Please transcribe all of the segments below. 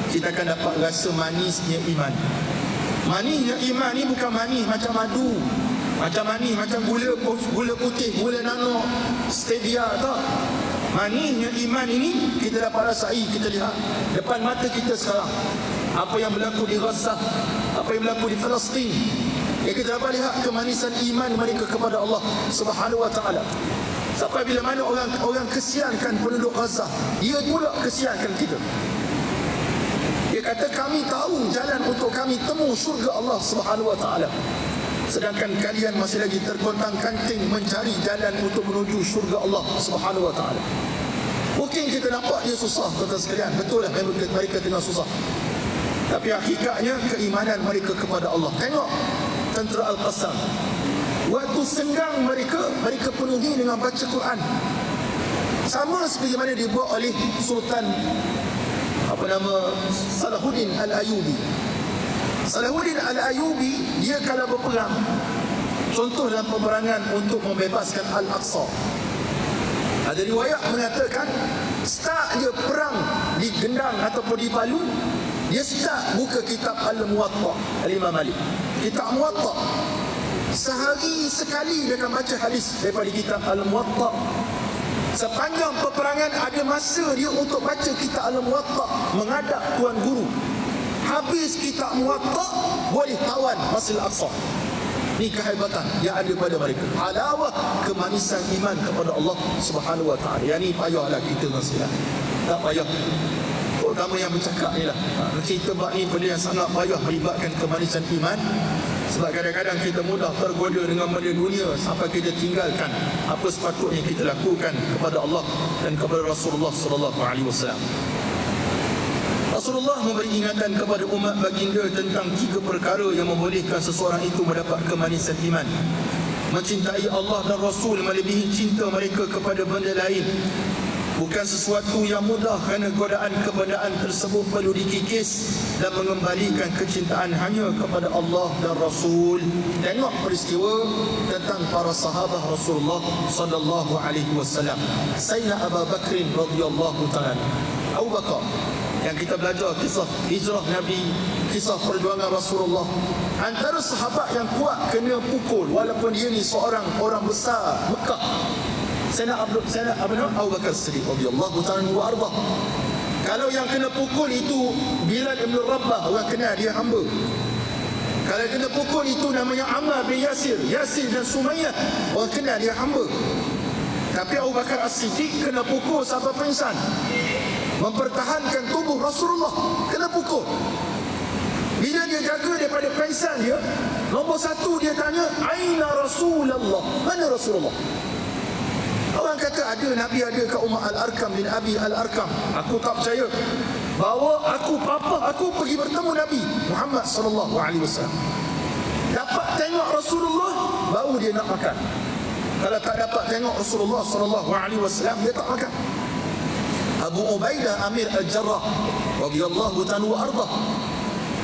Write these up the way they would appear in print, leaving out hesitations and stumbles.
kita akan dapat rasa manisnya iman. Manisnya iman ni bukan manis macam madu, macam manis macam gula putih, gula nano, stevia, tak. Manisnya iman ini kita dapat rasai, kita lihat depan mata kita sekarang. Apa yang berlaku di Gaza, apa yang berlaku di Palestin, kita dapat lihat kemanisan iman mereka kepada Allah Subhanahu wa taala. Sampai bila mana orang kesiankan penduduk Gaza, dia pula kesiankan kita. Dia kata kami tahu jalan untuk kami temu syurga Allah Subhanahu wa taala, sedangkan kalian masih lagi terkontang-kanting mencari jalan untuk menuju syurga Allah Subhanahu wa taala. Mungkin kita nampak dia susah, tuan-tuan sekalian, betul lah mereka tengah susah. Tapi hakikatnya keimanan mereka kepada Allah. Tengok tentera Al-Qassam, waktu senggang mereka penuhi dengan baca Quran, sama seperti mana dibuat oleh Sultan Salahuddin Al-Ayyubi. Salahuddin Al-Ayyubi, dia kalau berperang, contoh dalam peperangan untuk membebaskan Al-Aqsa, ada riwayat mengatakan start dia perang di Gendang ataupun di Palu, dia start buka kitab Al-Muwatta Al-Imam Malik, kitab Muwatta. Sehari sekali dia akan baca hadis daripada kitab Al-Muwatta. Sepanjang peperangan ada masa dia untuk baca kitab Al-Muwatta, menghadap tuan guru. Habis kitab Muwatta, boleh tawan Masjid Al-Aqsa. Ini kehebatan yang ada pada mereka. Halawah kemanisan iman kepada Allah Subhanahu wa taala. Yang ni payahlah kita nasihat. Tak payah. Terutama yang bercakap ni lah. Cerita bab ni benda yang sangat payah melibatkan kemanisan iman. Sebab kadang-kadang kita mudah tergoda dengan benda dunia sampai kita tinggalkan apa sepatutnya kita lakukan kepada Allah dan kepada Rasulullah sallallahu alaihi wasallam. Rasulullah memberi ingatan kepada umat baginda tentang 3 perkara yang membolehkan seseorang itu mendapat kemanisan iman. Mencintai Allah dan Rasul melebihi cinta mereka kepada benda lain. Bukan sesuatu yang mudah kerana godaan kebendaan tersebut perlu dikikis dan mengembalikan kecintaan hanya kepada Allah dan Rasul. Tengok peristiwa tentang para sahabat Rasulullah sallallahu alaihi wasallam. Sayyidina Abu Bakr radhiyallahu ta'ala, Abu Bakar yang kita belajar kisah hijrah Nabi, kisah perjuangan Rasulullah. Antara sahabat yang kuat kena pukul walaupun dia ni seorang orang besar Mekah, Sayyidina Abu Bakar Siddiq radhiyallahu ta'ala wa arda. Kalau yang kena pukul itu Bilal ibn Rabah, orang kenal dia hamba. Kalau kena pukul itu namanya Ammar bin Yasir dan Sumayyah, orang kenal dia hamba. Tapi Abu Bakar As-Siddiq kena pukul sampai pingsan, mempertahankan tubuh Rasulullah, kena pukul. Bila dia jaga daripada pingsan dia, nombor 1 dia tanya, aina Rasulullah, mana Rasulullah? Orang kata ada Nabi, ada kat Umar Al-Arkam bin Abi Al-Arkam. Aku tak percaya. Bawa aku, papa aku pergi bertemu Nabi Muhammad sallallahu alaihi wasallam. Dapat tengok Rasulullah, baru dia nak makan. Kalau tak dapat tengok Rasulullah sallallahu alaihi wasallam, dia tak makan. Abu Ubaidah Amir Al-Jarrah radhiyallahu ta'ala wa arda,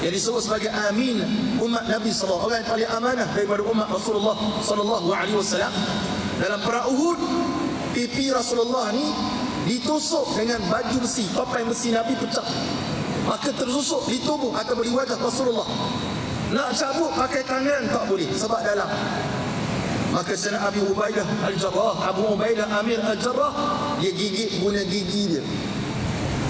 yang disebut sebagai amin umat Nabi sallallahu alaihi wasallam, orang yang paling amanah daripada umat Rasulullah sallallahu alaihi wasallam. Dalam perang Uhud, pipi Rasulullah ni ditusuk dengan baju besi, topeng besi Nabi pecah, maka tersusuk di tubuh atau di wajah Rasulullah. Nak cabut pakai tangan tak boleh sebab dalam. Maka Sayyidina Abu Ubaidah Al-Jarrah, Abu Ubaidah Amir Al-Jarrah, dia gigit guna gigi dia.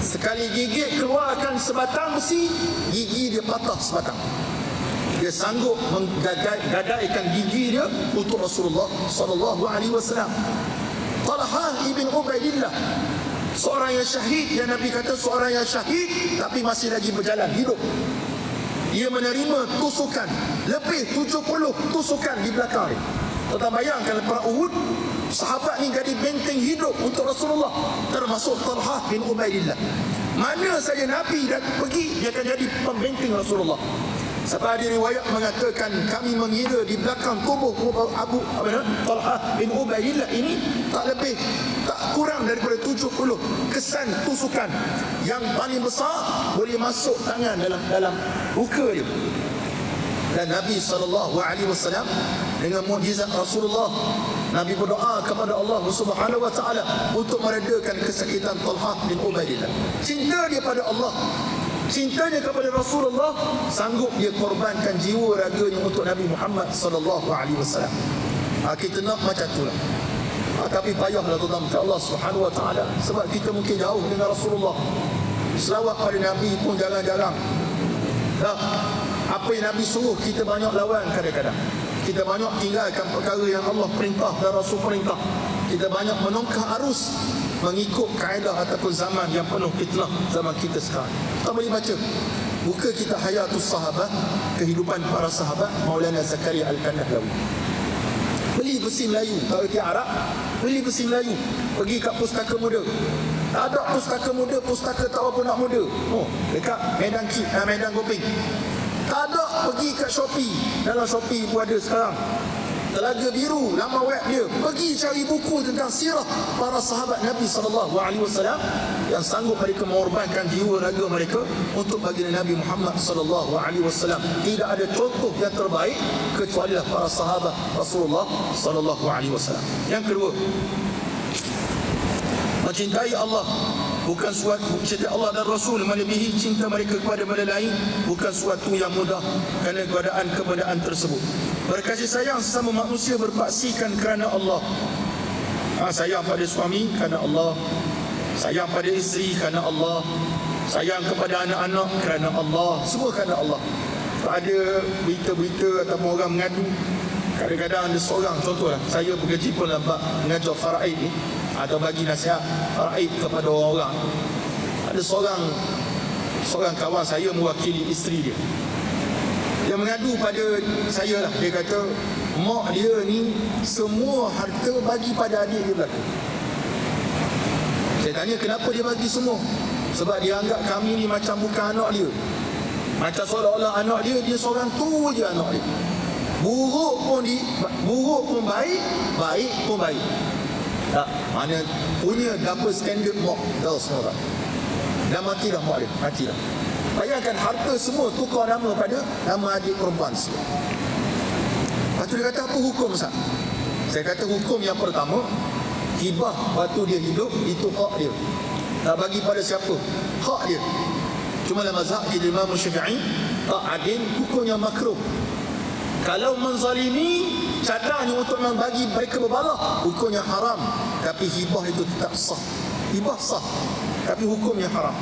Sekali gigit keluarkan sebatang besi, gigi dia patah sebatang. Dia sanggup menggadaikan gigi dia untuk Rasulullah sallallahu alaihi wasallam. Talha ibn Ubaidillah, seorang yang syahid, yang Nabi kata seorang yang syahid tapi masih lagi berjalan hidup. Dia menerima tusukan, lebih 70 tusukan di belakang dia. Tuan bayangkan perang Uhud, sahabat ni jadi benteng hidup untuk Rasulullah, termasuk Talha bin Ubaidillah. Mana saja Nabi dah pergi, dia akan jadi pembenteng Rasulullah. Sebab ada riwayat mengatakan kami mengira di belakang tubuh Abu Talha bin Ubaidillah ini tak kurang daripada 70 kesan tusukan. Yang paling besar boleh masuk tangan dalam buka dia. Dan Nabi SAW dengan mukjizat Rasulullah, Nabi berdoa kepada Allah Subhanahu wa taala untuk meredakan kesakitan Talha bin Ubaidillah. Cinta dia pada Allah, Cintanya kepada Rasulullah, sanggup dia korbankan jiwa raganya untuk Nabi Muhammad sallallahu alaihi wasallam. Kita nak macam itulah. Tapi payahlah tuan-tuan Allah Subhanahu wa taala, sebab kita mungkin jauh dengan Rasulullah. Selawat pada Nabi pun jarang-jarang. Apa yang Nabi suruh kita banyak lawan kadang-kadang. Kita banyak tinggalkan perkara yang Allah perintah dan Rasul perintah. Kita banyak menongkah arus mengikut kaedah ataupun zaman yang penuh fitnah zaman kita sekarang. Kita boleh baca buka kita Hayatus Sahabat, kehidupan para sahabat, Maulana Zakaria Al-Kandahlawi. Beli besi Melayu, tak erti Arab, beli besi Melayu, pergi kat pustaka muda. Tak ada pustaka muda, pustaka tak apa nak muda. Dekat Medan Gopeng. Tak ada, pergi kat Shopee. Dalam Shopee pun ada sekarang Telaga Biru, nama web dia. Pergi cari buku tentang sirah para sahabat Nabi SAW yang sanggup mereka mengorbankan jiwa raga mereka untuk baginda Nabi Muhammad SAW. Tidak ada contoh yang terbaik kecuali para sahabat Rasulullah SAW. Yang kedua, mencintai Allah bukan suatu, mencintai Allah dan Rasul melebihi cinta mereka kepada benda lain bukan suatu yang mudah kerana keadaan tersebut. Berkasih sayang sesama manusia berpaksikan kerana Allah. Sayang pada suami kerana Allah, sayang pada isteri kerana Allah, sayang kepada anak-anak kerana Allah, semua kerana Allah. Tak ada berita-berita atau orang mengadu. Kadang-kadang ada seorang, contohlah, saya bekerja pun nampak mengajar faraid ni atau bagi nasihat faraid kepada orang-orang. Ada seorang kawan saya mewakili isteri dia. Dia mengadu pada saya lah. Dia kata mak dia ni semua harta bagi pada adik dia belakang. Saya tanya kenapa dia bagi semua. Sebab dia anggap kami ni macam bukan anak dia. Macam seolah-olah anak dia, dia seorang tu je anak dia. Buruk pun baik, baik pun baik. Tak, mana punya double standard mak tahu semua tak? Dah matilah mak dia, matilah. Bayangkan harta semua tukar nama pada nama adik perempuan semua. Lepas tu dia kata apa hukum Ustaz? Saya kata hukum yang pertama, hibah waktu dia hidup itu hak dia. Tak bagi pada siapa, hak dia. Cuma dalam mazhab kita Imam Syafi'i, tak adil, hukumnya makruh. Kalau menzalimi, cadangnya untuk membagi mereka berbalah, hukumnya haram. Tapi hibah itu tetap sah. Hibah sah, tapi hukumnya haram.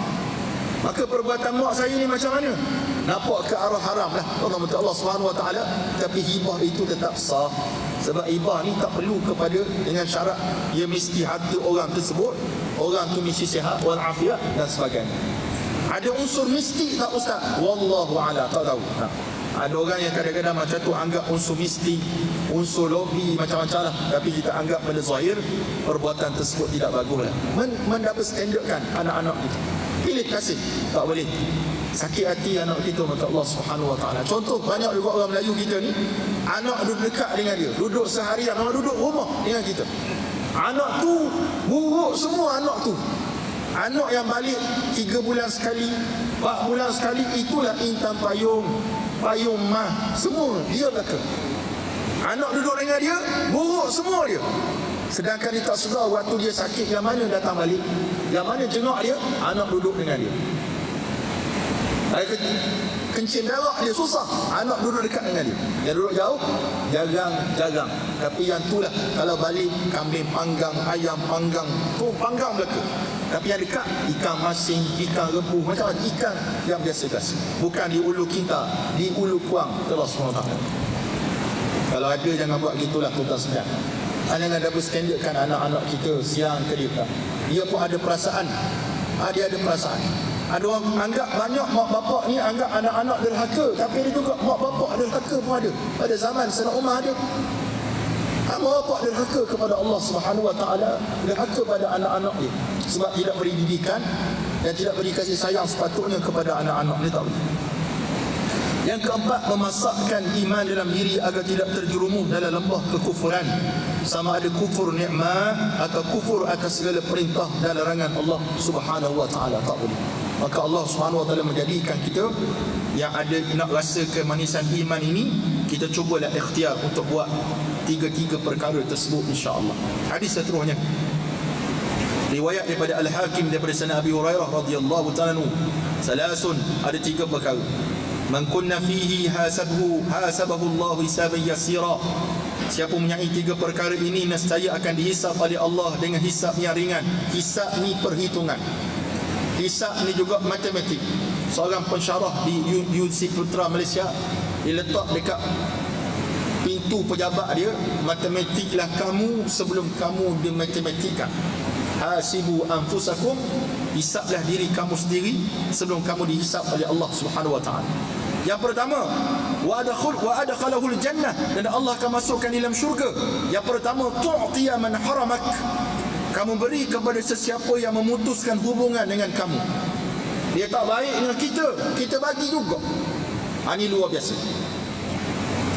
Maka perbuatan mak saya ni macam mana? Nampak ke arah haram lah, Allah Subhanahu Wa Taala. Tapi hibah itu tetap sah. Sebab hibah ni tak perlu kepada dengan syarat ia mesti harta orang tersebut, orang tu mesti sihat walafiat dan sebagainya. Ada unsur mistik tak Ustaz? Wallahu a'lam, tak tahu. Ada orang yang kadang-kadang macam tu anggap unsur mistik, unsur lobi, macam-macam lah. Tapi kita anggap pada zahir perbuatan tersebut tidak bagus lah. Mendapat standardkan anak-anak kita. Pilih kasih, tak boleh. Sakit hati anak kita maka Allah Subhanahu Wa Taala. Contoh banyak juga orang Melayu kita ni, anak duduk dekat dengan dia, duduk seharian, anak duduk rumah dengan kita. Anak tu buruk semua anak tu. Anak yang balik 3 bulan sekali, 4 bulan sekali, itulah intan payung, payung mah, semua dia belakang. Anak duduk dengan dia, buruk semua dia. Sedangkan dia tak sedar waktu dia sakit, yang mana datang balik, yang mana jenguk dia, anak duduk dengan dia. Kencing darah dia susah, anak duduk dekat dengan dia. Yang duduk jauh, jarang. Tapi yang itulah, kalau balik, kambing panggang, ayam panggang, tu panggang belaka. Tapi yang dekat, ikan masing, ikan rebus, macam-macam ikan yang biasa-biasa. Bukan di ulu kita, di ulu kuang, Allah SWT. Kalau ada, jangan buat gitulah tuan-tuan sekalian. Jangan double standardkan anak-anak kita siang ke dia. Dia pun ada perasaan. Dia ada perasaan. Ada orang anggap banyak mak bapak ni anggap anak-anak derhaka, tapi ada juga mak bapak derhaka pun ada. Pada zaman Sayyidina Umar ada. Mak bapak derhaka kepada Allah Subhanahu Wa Taala, derhaka pada anak-anak dia sebab tidak beri didikan dan tidak beri kasih sayang sepatutnya kepada anak-anak ni, tak boleh. Yang keempat, memasakkan iman dalam diri agar tidak terjerumus dalam lembah kekufuran, sama ada kufur nikmat atau kufur atas segala perintah dan larangan Allah Subhanahu Wa Taala, tak boleh. Maka Allah Subhanahu Wa Taala menjadikan kita yang ada nak rasa kemanisan iman ini, kita cubalah ikhtiar untuk buat tiga-tiga perkara tersebut, insya-Allah. Hadis seterusnya Riwayat daripada Al-Hakim daripada Sayyidina Abi Hurairah radhiyallahu ta'ala anhu, salasun, ada 3 perkara. Man kunna fihi hasabahu Allah hisaban yasira. Siapa menyai 3 perkara ini, nescaya akan dihisap oleh Allah dengan hisap yang ringan. Hisap ni perhitungan. Hisap ni juga matematik. Seorang pensyarah di UC Putra Malaysia, dia letak dekat pintu pejabat dia, matematiklah kamu sebelum kamu dimatematikkan. Hasibu anfusakum, hisaplah diri kamu sendiri sebelum kamu dihisap oleh Allah Subhanahu wa taala. Yang pertama, wa adkhalahul jannah, dan Allah akan masukkan dalam syurga. Yang pertama, tu'tiya man haramak, kamu beri kepada sesiapa yang memutuskan hubungan dengan kamu. Dia tak baik dengan kita, kita bagi juga. Ini luar biasa.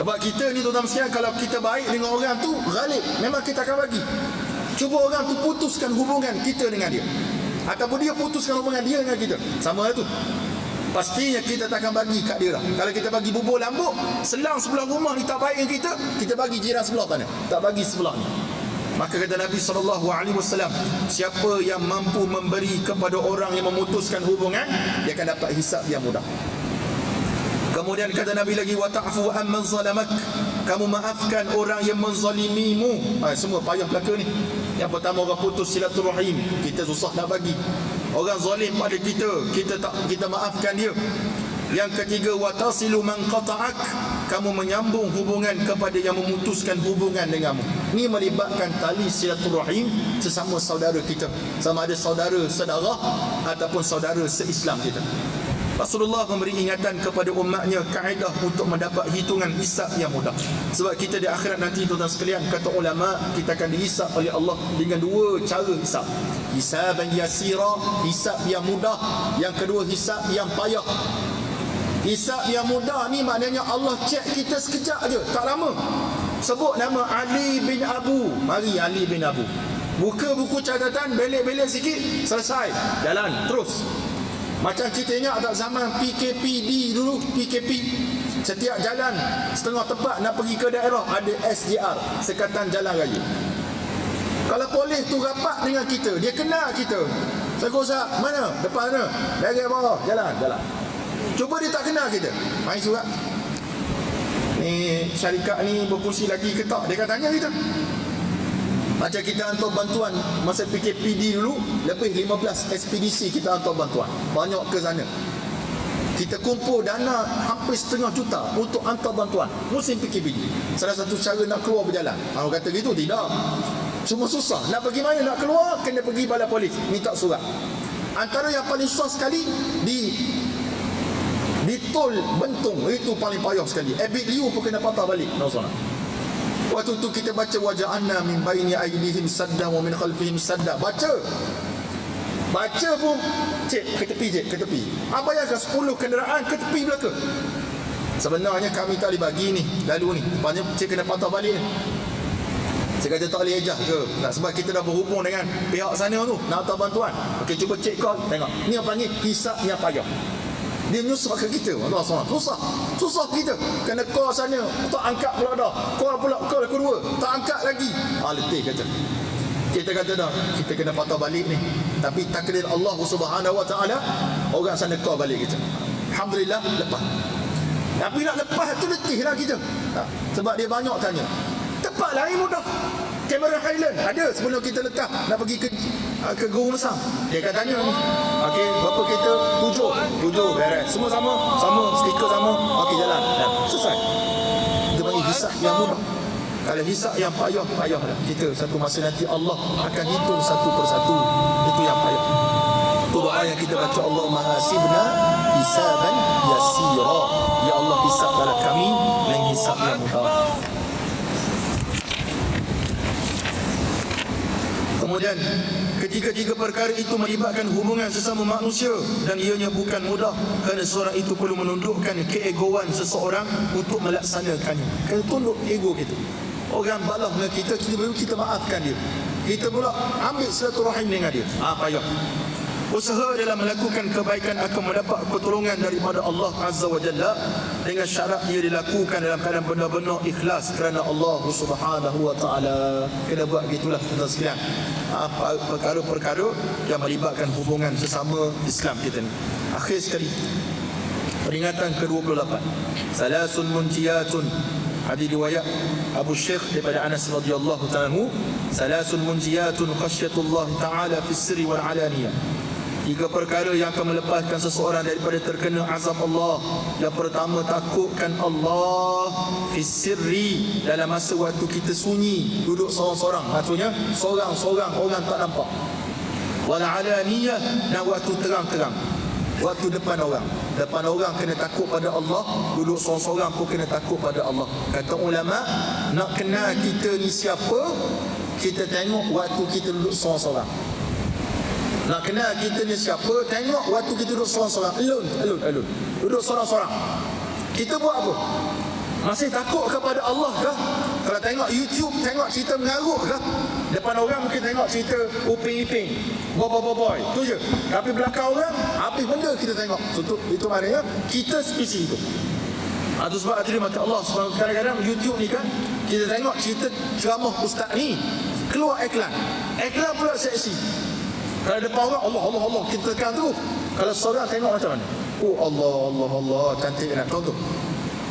Sebab kita ni tuan-tuan sekalian, kalau kita baik dengan orang tu, ghalib, memang kita akan bagi. Cuba orang tu putuskan hubungan kita dengan dia, ataupun dia putuskan hubungan dia dengan kita, sama lah tu. Pastinya kita tak akan bagi kat dia lah. Kalau kita bagi bubur lambuk, selang sebelah rumah ni tak baik dengan kita bagi jiran sebelah sana, tak bagi sebelah ni. Maka kata Nabi SAW, siapa yang mampu memberi kepada orang yang memutuskan hubungan, dia akan dapat hisab yang mudah. Kemudian kata Nabi lagi, wa ta'fu amman zalamak, kamu maafkan orang yang menzalimimu. Semua payah belaka ni. Yang pertama, orang putus silaturahim, kita susah nak bagi. Orang zalim pada kita maafkan dia. Yang ketiga, wa tasilu man qata'ak, kamu menyambung hubungan kepada yang memutuskan hubungan denganmu. Ini melibatkan tali silaturahim sesama saudara kita, sama ada saudara sedarah ataupun saudara seislam kita. Rasulullah memberi ingatan kepada umatnya kaedah untuk mendapat hitungan hisab yang mudah. Sebab kita di akhirat nanti tuan-tuan sekalian, kata ulama, kita akan dihisab oleh Allah dengan 2 cara hisab. Hisaban yasira, hisab yang mudah. Yang kedua, hisab yang payah. Hisab yang mudah ni maknanya Allah cek kita sekejap je, tak lama. Sebut nama Ali bin Abu, mari Ali bin Abu, buka buku catatan, belik-belik sikit, selesai, jalan terus. Macam kita ingat tak zaman PKPD dulu, PKP, setiap jalan setengah tepat nak pergi ke daerah ada SJR, Sekatan Jalan Raya. Kalau polis tu rapat dengan kita, dia kenal kita, Sakosa, mana? Depan mana? Bagai bawah, jalan. Cuba dia tak kenal kita, main surat, ni syarikat ni berfungsi lagi ke tak? Dia akan tanya kita. Macam kita hantar bantuan masa PKPD dulu, lebih 15 ekspedisi kita hantar bantuan, banyak ke sana. Kita kumpul dana hampir 500 juta untuk hantar bantuan musim PKPD. Salah satu cara nak keluar berjalan. Orang kata gitu, tidak, cuma susah. Nak pergi mana, nak keluar, kena pergi balai polis, minta surat. Antara yang paling susah sekali di tol Bentong, itu paling payah sekali. Ebit Liu pun kena patah balik. Waktu tu kita baca waja'anna min baini aydihim sadda wa min khalfihim sadda. Baca pun cek ke tepi. Apa yang akan 10 kenderaan ke tepi belaka. Sebenarnya kami tak boleh bagi ni, lalu ni rupanya cek kena patah balik ni. Saya kata tak boleh ejah ke? Tak, sebab kita dah berhubung dengan pihak sana tu, nak hantar bantuan. Okey, cuba cek kau, tengok. Ni yang panggil hisab yang payah. Dia menyusahkan kita. Allah SWT susah kita. Kena call sana, tak angkat pula dah. Call kedua, tak angkat lagi. Letih kata. Kita kata dah, kita kena patah balik ni. Tapi takdir Allah Subhanahu wa taala, orang sana call balik kita. Alhamdulillah, lepas. Tapi nak lepas tu letihlah kita. Sebab dia banyak tanya. Tepat lah, ini mudah. Kamera Highland ada sebelum kita letak nak pergi ke Gurun Mesang. Dia akan tanya ni, okey, berapa kereta? 7 beres. Semua sama, stiker sama. Okey, jalan. Selesai. Itu panggil hisab yang mudah. Kalau hisab yang payah lah. Kita satu masa nanti Allah akan hitung satu persatu. Itu yang payah. Itu doa yang kita baca, Allahumma hasibna hisaban yasira. Ya Allah, hisab dalam kami dengan hisab yang mudah. Kemudian ketiga-tiga perkara itu melibatkan hubungan sesama manusia, dan ianya bukan mudah kerana seorang itu perlu menundukkan keegoan seseorang untuk melaksanakannya. Kena tunduk ego kita. Orang balas dengan kita maafkan dia. Kita pula ambil silaturahim dengan dia. Payah. Usaha dalam melakukan kebaikan akan mendapat pertolongan daripada Allah Azza wa Jalla dengan syarat ia dilakukan dalam keadaan benar-benar ikhlas kerana Allah Subhanahu wa Ta'ala. Kena buat gitulah tuan sekalian. Perkara-perkara yang melibatkan hubungan sesama Islam kita ni. Akhir sekali, peringatan ke-28. Salasun munjiyatun. Hadis riwayat Abu Syekh daripada Anas radhiyallahu ta'ala anhu. Salasun munjiyatun khasyatullah ta'ala fis sirri wal alaniyah. 3 perkara yang akan melepaskan seseorang daripada terkena azab Allah. Yang pertama, takutkan Allah fis sirri, dalam masa waktu kita sunyi, duduk seorang-seorang, maksudnya seorang-seorang, orang tak nampak. Wal alaniyah, dan waktu terang-terang, waktu depan orang. Depan orang kena takut pada Allah, duduk seorang-seorang pun kena takut pada Allah. Kata ulama, nak kenal kita ni siapa, kita tengok waktu kita duduk seorang-seorang. Nak kenal kita ni siapa, tengok waktu kita duduk seorang-seorang. Alone. Duduk seorang-seorang. Kita buat apa? Masih takut kepada Allah kah? Kalau tengok YouTube, tengok cerita mengarut kah? Depan orang mungkin tengok cerita uping-iping, boy, tu je. Tapi belakang orang, habis benda kita tengok. Itu maknanya kita spesies itu. Itu sebab terima kasih Allah. Kadang-kadang YouTube ni kan, kita tengok cerita ceramah ustaz ni, keluar iklan pula seksi. Kalau depan orang, Allah, kita tekan tu. Kalau seorang tengok macam mana? Oh Allah, cantik nak contoh.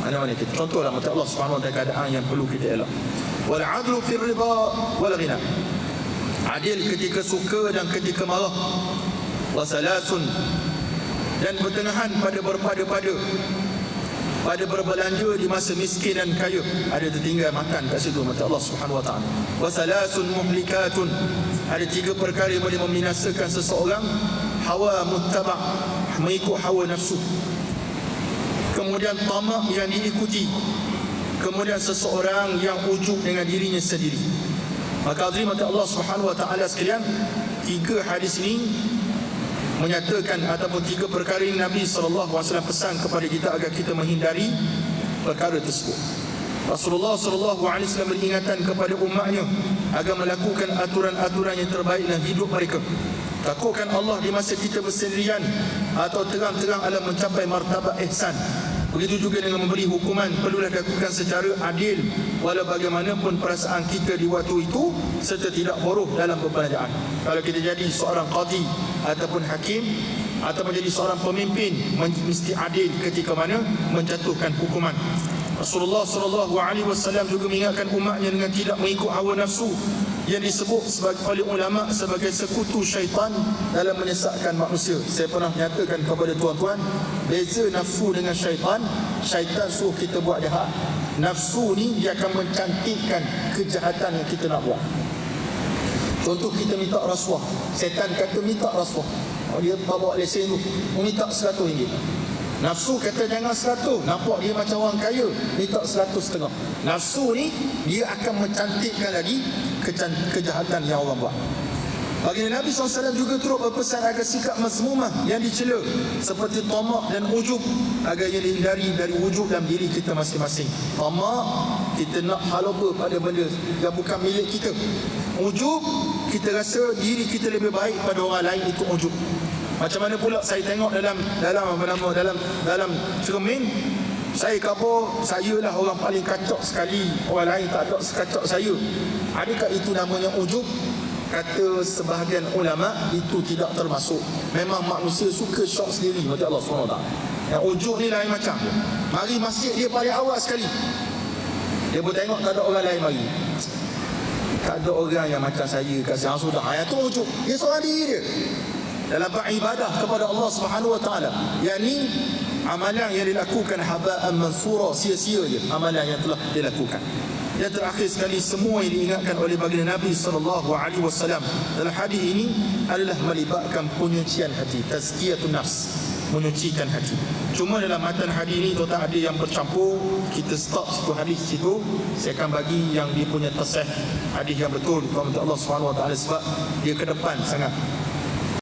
Mana kita contohlah macam Allah Subhanahu wa ta'ala, keadaan yang perlu kita elak. Wal adlu fir ridha wal ghina. Adil ketika suka dan ketika marah. Wasalasun, dan pertengahan pada berpada-pada, pada berbelanja di masa miskin dan kaya. Ada tertinggal makan kat situ macam Allah Subhanahu wa ta'ala. Wasalasun muhlikatun, ada 3 perkara yang boleh membinasakan seseorang. Hawa muttaba', mengikut hawa nafsu. Kemudian tamak yang diikuti. Kemudian seseorang yang ujub dengan dirinya sendiri. Maka hadirin Allah Subhanahu wa ta'ala sekalian, 3 hadis ini menyatakan ataupun 3 perkara ini Nabi SAW pesan kepada kita agar kita menghindari perkara tersebut. Rasulullah SAW beringatkan kepada umatnya agar melakukan aturan-aturan yang terbaik dalam hidup mereka. Takutkan Allah di masa kita bersendirian atau terang-terang alam mencapai martabat ihsan. Begitu juga dengan memberi hukuman, perlulah dilakukan secara adil walau bagaimanapun perasaan kita di waktu itu, serta tidak bodoh dalam perbelanjaan. Kalau kita jadi seorang qadi ataupun hakim atau menjadi seorang pemimpin, mesti adil ketika mana menjatuhkan hukuman. Rasulullah SAW juga mengingatkan umatnya dengan tidak mengikut hawa nafsu yang disebut oleh ulama sebagai sekutu syaitan dalam menyesatkan manusia. Saya pernah menyatakan kepada tuan-tuan, beza nafsu dengan syaitan. Syaitan suruh kita buat jahat. Nafsu ni dia akan mencantikkan kejahatan yang kita nak buat. Contoh, kita minta rasuah. Syaitan kata minta rasuah. Dia bawa lesen tu, minta RM100. Nafsu kata jangan 100, nampak dia macam orang kaya, minta 100.5. Nafsu ni dia akan mencantikkan lagi kejahatan yang orang buat. Baginda Nabi SAW juga turut berpesan agar sikap mazmumah yang dicela seperti tamak dan ujub agar ia dihindari dari wujud dalam diri kita masing-masing. Tamak, kita nak haloba pada benda yang bukan milik kita. Ujub, kita rasa diri kita lebih baik pada orang lain, itu ujub. Macam mana pula saya tengok dalam cermin, saya kata saya lah orang paling kacak sekali, orang lain tak ada sekacak saya. Adakah itu namanya ujub? Kata sebahagian ulama, itu tidak termasuk. Memang manusia suka syok sendiri macam Allah SWT. Yang ujub ni lain macam. Mari masjid dia paling awal sekali, dia pun tengok tak ada orang lain mari. Tak ada orang yang macam saya kat sana sudah. Yang tu ujub. Dia seorang diri dia dalam beribadah kepada Allah Subhanahu wa ta'ala. Yang ni amalan yang dilakukan haba'an mansura, sia-sia je amalan yang telah dilakukan. Yang terakhir sekali, semua yang diingatkan oleh baginda Nabi SAW dalam hadis ini adalah melibatkan penyucian hati, tazkiyatun nafs, menyucikan hati. Cuma dalam matan hadis ini tuan-tuan ada yang bercampur. Kita stop situ hadis situ. Saya akan bagi yang dia punya tasih hadis yang betul kepada Allah Subhanahu wa ta'ala, sebab dia ke depan sangat.